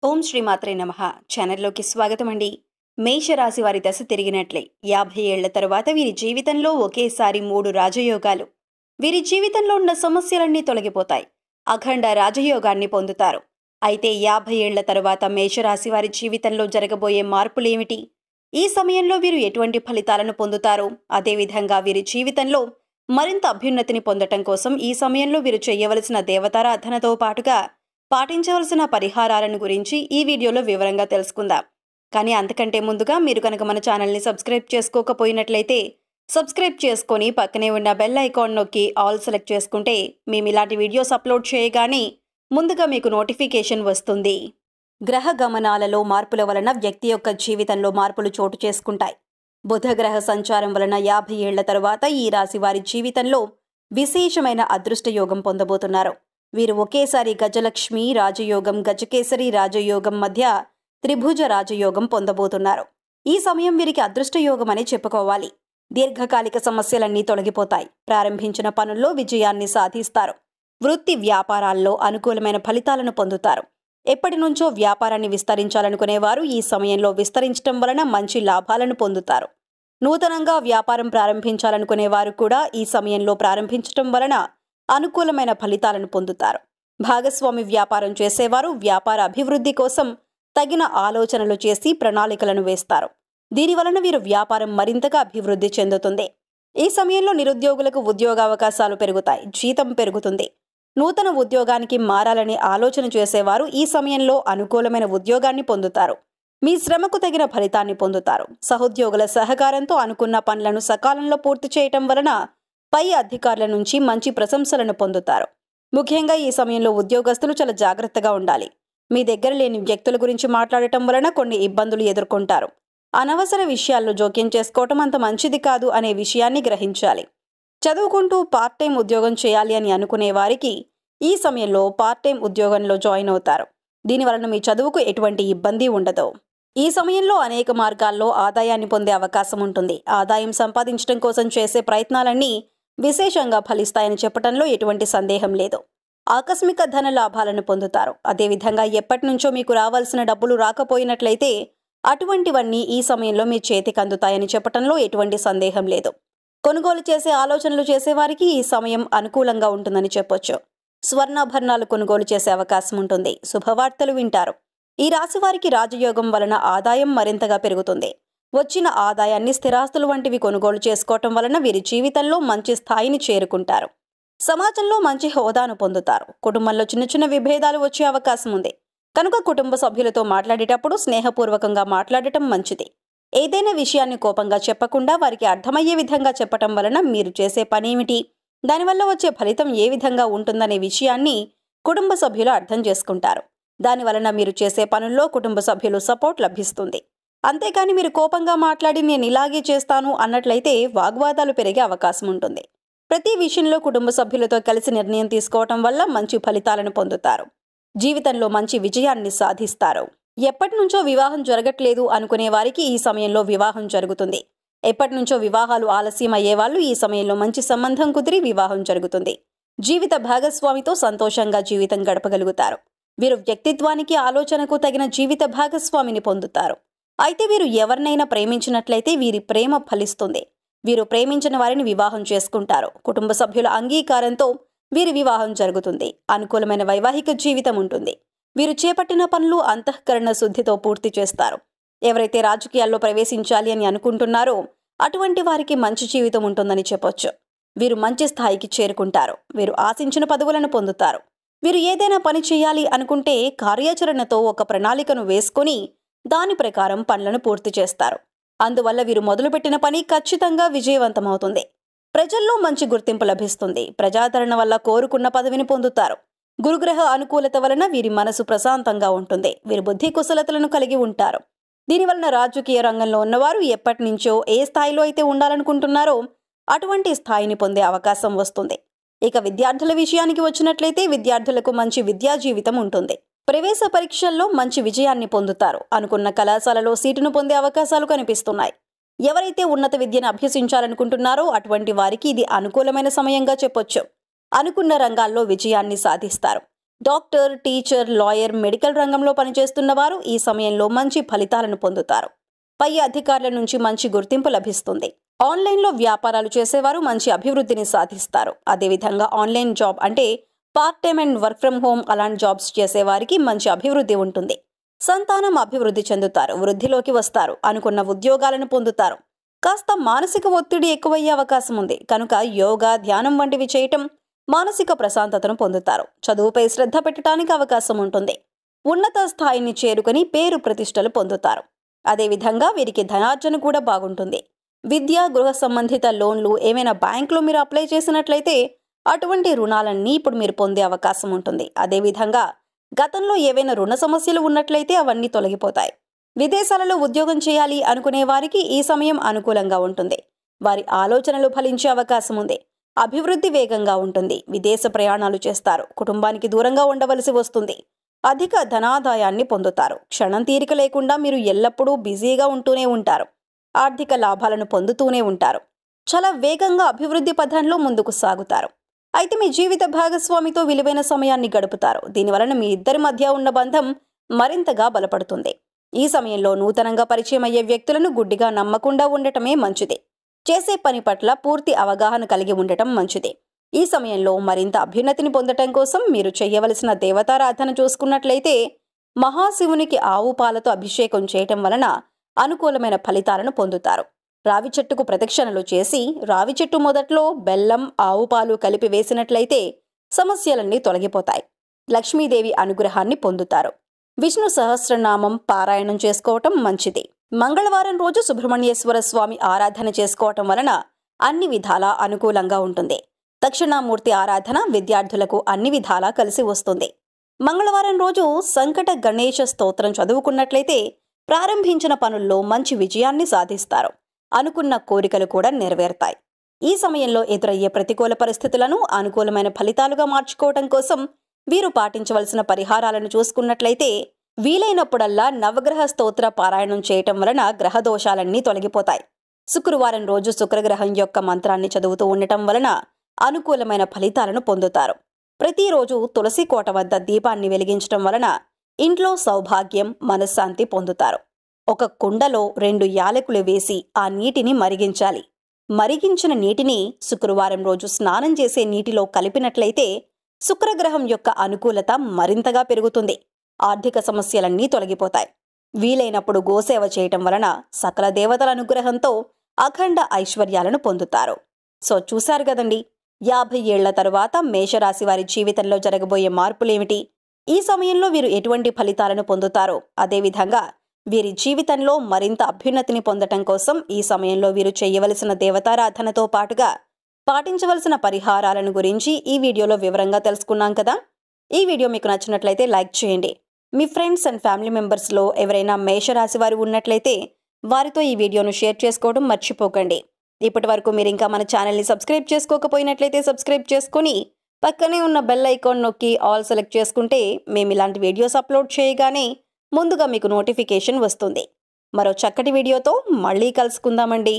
ఓం శ్రీ మాత్రే నమః. ఛానల్లోకి స్వాగతం అండి. మేషరాశి వారి దశ తిరిగినట్లే 50 ఏళ్ల తరువాత వీరి జీవితంలో ఒకేసారి 3 రాజయోగాలు. వీరి జీవితంలో ఉన్న సమస్యలన్నీ తొలగిపోతాయి. అఖండ రాజయోగాన్ని పొందుతారు. అయితే 50 ఏళ్ల తరువాత మేషరాశి వారి జీవితంలో జరగబోయే మార్పులేమిటి? ఈ సమయంలో వీరు ఎటువంటి ఫలితాలను పొందుతారు? అదేవిధంగా వీరి జీవితంలో మరింత అభ్యున్నతిని పొందటం కోసం ఈ సమయంలో వీరు చేయవలసిన దేవతారాధనతో పాటుగా పాటించవలసిన పరిహారాలను గురించి ఈ వీడియోలో వివరంగా తెలుసుకుందాం. కానీ అంతకంటే ముందుగా మీరు కనుక మన ఛానల్ని సబ్స్క్రైబ్ చేసుకోకపోయినట్లయితే సబ్స్క్రైబ్ చేసుకొని పక్కనే ఉన్న బెల్ ఐకాన్ నొక్కి ఆల్ సెలెక్ట్ చేసుకుంటే మేము ఇలాంటి వీడియోస్ అప్లోడ్ చేయగానే ముందుగా మీకు నోటిఫికేషన్ వస్తుంది. గ్రహ గమనాలలో మార్పుల వలన వ్యక్తి యొక్క జీవితంలో మార్పులు చోటు చేసుకుంటాయి. బుధ గ్రహ సంచారం వలన 50 ఏళ్ల తరువాత ఈ రాశి వారి జీవితంలో విశేషమైన అదృష్ట యోగం పొందబోతున్నారు. వీరు ఒకేసారి గజలక్ష్మి రాజయోగం, గజకేసరి రాజయోగం మధ్య త్రిభుజ రాజయోగం పొందబోతున్నారు. ఈ సమయం వీరికి అదృష్ట యోగం అని చెప్పుకోవాలి. దీర్ఘకాలిక సమస్యలన్నీ తొలగిపోతాయి. ప్రారంభించిన పనుల్లో విజయాన్ని సాధిస్తారు. వృత్తి వ్యాపారాల్లో అనుకూలమైన ఫలితాలను పొందుతారు. ఎప్పటి నుంచో వ్యాపారాన్ని విస్తరించాలనుకునేవారు ఈ సమయంలో విస్తరించడం వలన మంచి లాభాలను పొందుతారు. నూతనంగా వ్యాపారం ప్రారంభించాలనుకునేవారు కూడా ఈ సమయంలో ప్రారంభించడం వలన అనుకూలమైన ఫలితాలను పొందుతారు. భాగస్వామి వ్యాపారం చేసేవారు వ్యాపార అభివృద్ధి కోసం తగిన ఆలోచనలు చేసి ప్రణాళికలను వేస్తారు. దీనివలన వీరు వ్యాపారం మరింతగా అభివృద్ధి చెందుతుంది. ఈ సమయంలో నిరుద్యోగులకు ఉద్యోగావకాశాలు పెరుగుతాయి. జీతం పెరుగుతుంది. నూతన ఉద్యోగానికి మారాలని ఆలోచన చేసేవారు ఈ సమయంలో అనుకూలమైన ఉద్యోగాన్ని పొందుతారు. మీ శ్రమకు తగిన ఫలితాన్ని పొందుతారు. సహోద్యోగుల సహకారంతో అనుకున్న పనులను సకాలంలో పూర్తి చేయటం వలన పై అధికారుల నుంచి మంచి ప్రశంసలను పొందుతారు. ముఖ్యంగా ఈ సమయంలో ఉద్యోగస్తులు చాలా జాగ్రత్తగా ఉండాలి. మీ దగ్గర లేని వ్యక్తుల గురించి మాట్లాడటం వలన కొన్ని ఇబ్బందులు ఎదుర్కొంటారు. అనవసర విషయాల్లో జోక్యం చేసుకోవటం అంత మంచిది కాదు అనే విషయాన్ని గ్రహించాలి. చదువుకుంటూ పార్ట్ టైం ఉద్యోగం చేయాలి అని అనుకునే వారికి ఈ సమయంలో పార్ట్ టైం ఉద్యోగంలో జాయిన్ అవుతారు. దీనివలన మీ చదువుకు ఎటువంటి ఇబ్బంది ఉండదు. ఈ సమయంలో అనేక మార్గాల్లో ఆదాయాన్ని పొందే అవకాశం ఉంటుంది. ఆదాయం సంపాదించడం కోసం చేసే ప్రయత్నాలన్నీ విశేషంగా ఫలిస్తాయని చెప్పడంలో ఎటువంటి సందేహం లేదు. ఆకస్మిక ధన లాభాలను పొందుతారు. అదేవిధంగా ఎప్పటి నుంచో మీకు రావాల్సిన డబ్బులు రాకపోయినట్లయితే అటువంటివన్నీ ఈ సమయంలో మీ చేతికి అందుతాయని చెప్పడంలో ఎటువంటి సందేహం లేదు. కొనుగోలు చేసే ఆలోచనలు చేసేవారికి ఈ సమయం అనుకూలంగా ఉంటుందని చెప్పొచ్చు. స్వర్ణాభరణాలు కొనుగోలు చేసే అవకాశం ఉంటుంది. శుభవార్తలు వింటారు. ఈ రాశి వారికి రాజయోగం వలన ఆదాయం మరింతగా పెరుగుతుంది. వచ్చిన ఆదాయాన్ని స్థిరాస్తులు వంటివి కొనుగోలు చేసుకోవటం వలన వీరి జీవితంలో మంచి స్థాయిని చేరుకుంటారు. సమాజంలో మంచి హోదాను పొందుతారు. కుటుంబంలో చిన్న చిన్న విభేదాలు వచ్చే అవకాశం ఉంది. కనుక కుటుంబ సభ్యులతో మాట్లాడేటప్పుడు స్నేహపూర్వకంగా మాట్లాడటం మంచిది. ఏదైనా విషయాన్ని కోపంగా చెప్పకుండా వారికి అర్థమయ్యే విధంగా చెప్పటం వలన మీరు చేసే పనేమిటి, దానివల్ల వచ్చే ఫలితం ఏ విధంగా ఉంటుందనే విషయాన్ని కుటుంబ సభ్యులు అర్థం చేసుకుంటారు. దానివలన మీరు చేసే పనుల్లో కుటుంబ సభ్యులు సపోర్ట్ లభిస్తుంది. అంతేకాని మీరు కోపంగా మాట్లాడి నేను ఇలాగే చేస్తాను అన్నట్లయితే వాగ్వాదాలు పెరిగే అవకాశం ఉంటుంది. ప్రతి విషయంలో కుటుంబ సభ్యులతో కలిసి నిర్ణయం తీసుకోవటం వల్ల మంచి ఫలితాలను పొందుతారు. జీవితంలో మంచి విజయాన్ని సాధిస్తారు. ఎప్పటి నుంచో వివాహం జరగట్లేదు అనుకునే వారికి ఈ సమయంలో వివాహం జరుగుతుంది. ఎప్పటి నుంచో వివాహాలు ఆలస్యం అయ్యే వాళ్ళు ఈ సమయంలో మంచి సంబంధం కుదిరి వివాహం జరుగుతుంది. జీవిత భాగస్వామితో సంతోషంగా జీవితం గడపగలుగుతారు. వీరు వ్యక్తిత్వానికి ఆలోచనకు తగిన జీవిత భాగస్వామిని పొందుతారు. అయితే వీరు ఎవరినైనా ప్రేమించినట్లయితే వీరి ప్రేమ ఫలిస్తుంది. వీరు ప్రేమించిన వారిని వివాహం చేసుకుంటారు. కుటుంబ సభ్యుల అంగీకారంతో వీరి వివాహం జరుగుతుంది. అనుకూలమైన వైవాహిక జీవితం ఉంటుంది. వీరు చేపట్టిన పనులు అంతఃకరణ శుద్ధితో పూర్తి చేస్తారు. ఎవరైతే రాజకీయాల్లో ప్రవేశించాలి అని అనుకుంటున్నారో అటువంటి వారికి మంచి జీవితం ఉంటుందని చెప్పొచ్చు. వీరు మంచి స్థాయికి చేరుకుంటారు. వీరు ఆశించిన పదవులను పొందుతారు. వీరు ఏదైనా పని చేయాలి అనుకుంటే కార్యాచరణతో ఒక ప్రణాళికను వేసుకొని దాని ప్రకారం పనులను పూర్తి చేస్తారు. అందువల్ల వీరు మొదలుపెట్టిన పని ఖచ్చితంగా విజయవంతమవుతుంది. ప్రజల్లో మంచి గుర్తింపు లభిస్తుంది. ప్రజాదరణ వల్ల కోరుకున్న పదవిని పొందుతారు. గురుగ్రహ అనుకూలత వలన వీరి మనసు ప్రశాంతంగా ఉంటుంది. వీరు బుద్ధి కుశలతలను కలిగి ఉంటారు. దీనివలన రాజకీయ రంగంలో ఉన్నవారు ఎప్పటి నుంచో ఏ స్థాయిలో అయితే ఉండాలనుకుంటున్నారో అటువంటి స్థాయిని పొందే అవకాశం వస్తుంది. ఇక విద్యార్థుల విషయానికి వచ్చినట్లయితే విద్యార్థులకు మంచి విద్యా జీవితం ఉంటుంది. ప్రవేశ పరీక్షల్లో మంచి విజయాన్ని పొందుతారు. అనుకున్న కళాశాలలో సీటును పొందే అవకాశాలు కనిపిస్తున్నాయి. ఎవరైతే ఉన్నత విద్యను అభ్యసించాలనుకుంటున్నారో అటువంటి వారికి ఇది అనుకూలమైన సమయంగా చెప్పొచ్చు. అనుకున్న రంగాల్లో విజయాన్ని సాధిస్తారు. డాక్టర్, టీచర్, లాయర్, మెడికల్ రంగంలో పనిచేస్తున్న వారు ఈ సమయంలో మంచి ఫలితాలను పొందుతారు. పై అధికారుల నుంచి మంచి గుర్తింపు లభిస్తుంది. ఆన్లైన్లో వ్యాపారాలు చేసేవారు మంచి అభివృద్ధిని సాధిస్తారు. అదేవిధంగా ఆన్లైన్ జాబ్ అంటే part time and work from home అలాంటి జాబ్స్ చేసేవారికి మంచి అభివృద్ధి ఉంటుంది. సంతానం అభివృద్ధి చెందుతారు, వృద్ధిలోకి వస్తారు, అనుకున్న ఉద్యోగాలను పొందుతారు. కాస్త మానసిక ఒత్తిడి ఎక్కువయ్యే అవకాశం ఉంది కనుక యోగా, ధ్యానం వంటివి చేయటం మానసిక ప్రశాంతతను పొందుతారు. చదువుపై శ్రద్ధ పెట్టడానికి అవకాశం ఉంటుంది. ఉన్నత స్థాయిని చేరుకుని పేరు ప్రతిష్టలు పొందుతారు. అదేవిధంగా వీరికి ధనార్జన కూడా బాగుంటుంది. విద్య, గృహ సంబంధిత లోన్లు ఏమైనా బ్యాంకులో మీరు అప్లై చేసినట్లయితే అటువంటి రుణాలన్నీ ఇప్పుడు మీరు పొందే అవకాశం ఉంటుంది. అదేవిధంగా గతంలో ఏవైనా రుణ సమస్యలు ఉన్నట్లయితే అవన్నీ తొలగిపోతాయి. విదేశాలలో ఉద్యోగం చేయాలి అనుకునే వారికి ఈ సమయం అనుకూలంగా ఉంటుంది. వారి ఆలోచనలు ఫలించే అవకాశం ఉంది. అభివృద్ధి వేగంగా ఉంటుంది. విదేశ ప్రయాణాలు చేస్తారు. కుటుంబానికి దూరంగా ఉండవలసి వస్తుంది. అధిక ధనాదాయాన్ని పొందుతారు. క్షణం తీరిక లేకుండా మీరు ఎల్లప్పుడూ బిజీగా ఉంటూనే ఉంటారు. ఆర్థిక లాభాలను పొందుతూనే ఉంటారు. చాలా వేగంగా అభివృద్ధి పథంలో ముందుకు సాగుతారు. అయితే మీ జీవిత భాగస్వామితో విలువైన సమయాన్ని గడుపుతారు. దీనివలన మీ ఇద్దరి మధ్య ఉన్న బంధం మరింతగా బలపడుతుంది. ఈ సమయంలో నూతనంగా పరిచయం అయ్యే వ్యక్తులను గుడ్డిగా నమ్మకుండా ఉండటమే మంచిది. చేసే పని పట్ల పూర్తి అవగాహన కలిగి ఉండటం మంచిది. ఈ సమయంలో మరింత అభ్యున్నతిని పొందటం కోసం మీరు చేయవలసిన దేవతారాధన చూసుకున్నట్లయితే మహాశివునికి ఆవు పాలతో అభిషేకం చేయటం వలన అనుకూలమైన ఫలితాలను పొందుతారు. రావి చెట్టుకు ప్రదక్షిణలు చేసి రావి చెట్టు మొదట్లో బెల్లం, ఆవు పాలు కలిపి వేసినట్లయితే సమస్యలన్నీ తొలగిపోతాయి. లక్ష్మీదేవి అనుగ్రహాన్ని పొందుతారు. విష్ణు సహస్రనామం పారాయణం చేసుకోవటం మంచిది. మంగళవారం రోజు సుబ్రహ్మణ్యేశ్వర స్వామి ఆరాధన చేసుకోవటం వలన అన్ని విధాలా అనుకూలంగా ఉంటుంది. దక్షిణామూర్తి ఆరాధన విద్యార్థులకు అన్ని విధాలా కలిసి వస్తుంది. మంగళవారం రోజు సంకట గణేశ స్తోత్రం చదువుకున్నట్లయితే ప్రారంభించిన పనుల్లో మంచి విజయాన్ని సాధిస్తారు. అనుకున్న కోరికలు కూడా నెరవేరుతాయి. ఈ సమయంలో ఎదురయ్యే ప్రతికూల పరిస్థితులను అనుకూలమైన ఫలితాలుగా మార్చుకోవటం కోసం వీరు పాటించవలసిన పరిహారాలను చూసుకున్నట్లయితే వీలైనప్పుడల్లా నవగ్రహ స్తోత్ర పారాయణం చేయటం వలన గ్రహ దోషాలన్నీ తొలగిపోతాయి. శుక్రవారం రోజు శుక్రగ్రహం యొక్క మంత్రాన్ని చదువుతూ ఉండటం వలన అనుకూలమైన ఫలితాలను పొందుతారు. ప్రతిరోజు తులసి కోట వద్ద దీపాన్ని వెలిగించటం వలన ఇంట్లో సౌభాగ్యం, మనశ్శాంతి పొందుతారు. ఒక కుండలో 2 యాలకులు వేసి ఆ నీటిని మరిగించాలి. మరిగించిన నీటిని శుక్రవారం రోజు స్నానం చేసే నీటిలో కలిపినట్లయితే శుక్రగ్రహం యొక్క అనుకూలత మరింతగా పెరుగుతుంది. ఆర్థిక సమస్యలన్నీ తొలగిపోతాయి. వీలైనప్పుడు గోసేవ చేయటం వలన సకల దేవతల అనుగ్రహంతో అఖండ ఐశ్వర్యాలను పొందుతారు. సో చూశారు కదండి, 50 ఏళ్ల తరువాత మేషరాశి వారి జీవితంలో జరగబోయే మార్పులేమిటి, ఈ సమయంలో వీరు ఎటువంటి ఫలితాలను పొందుతారో, అదేవిధంగా వీరి జీవితంలో మరింత అభ్యున్నతిని పొందటం కోసం ఈ సమయంలో వీరు చేయవలసిన దేవతారాధనతో పాటుగా పాటించవలసిన పరిహారాలను గురించి ఈ వీడియోలో వివరంగా తెలుసుకున్నాం కదా. ఈ వీడియో మీకు నచ్చినట్లయితే లైక్ చేయండి. మీ ఫ్రెండ్స్ అండ్ ఫ్యామిలీ మెంబర్స్లో ఎవరైనా మేషరాశి వారు ఉన్నట్లయితే వారితో ఈ వీడియోను షేర్ చేసుకోవడం మర్చిపోకండి. ఇప్పటి వరకు మీరు ఇంకా మన ఛానల్ని సబ్స్క్రైబ్ చేసుకోకపోయినట్లయితే సబ్స్క్రైబ్ చేసుకుని పక్కనే ఉన్న బెల్ ఐకాన్ నొక్కి ఆల్ సెలెక్ట్ చేసుకుంటే మేము ఇలాంటి వీడియోస్ అప్లోడ్ చేయగానే ముందుగా మీకు నోటిఫికేషన్ వస్తుంది. మరో చక్కటి వీడియోతో మళ్ళీ కలుసుకుందామండి.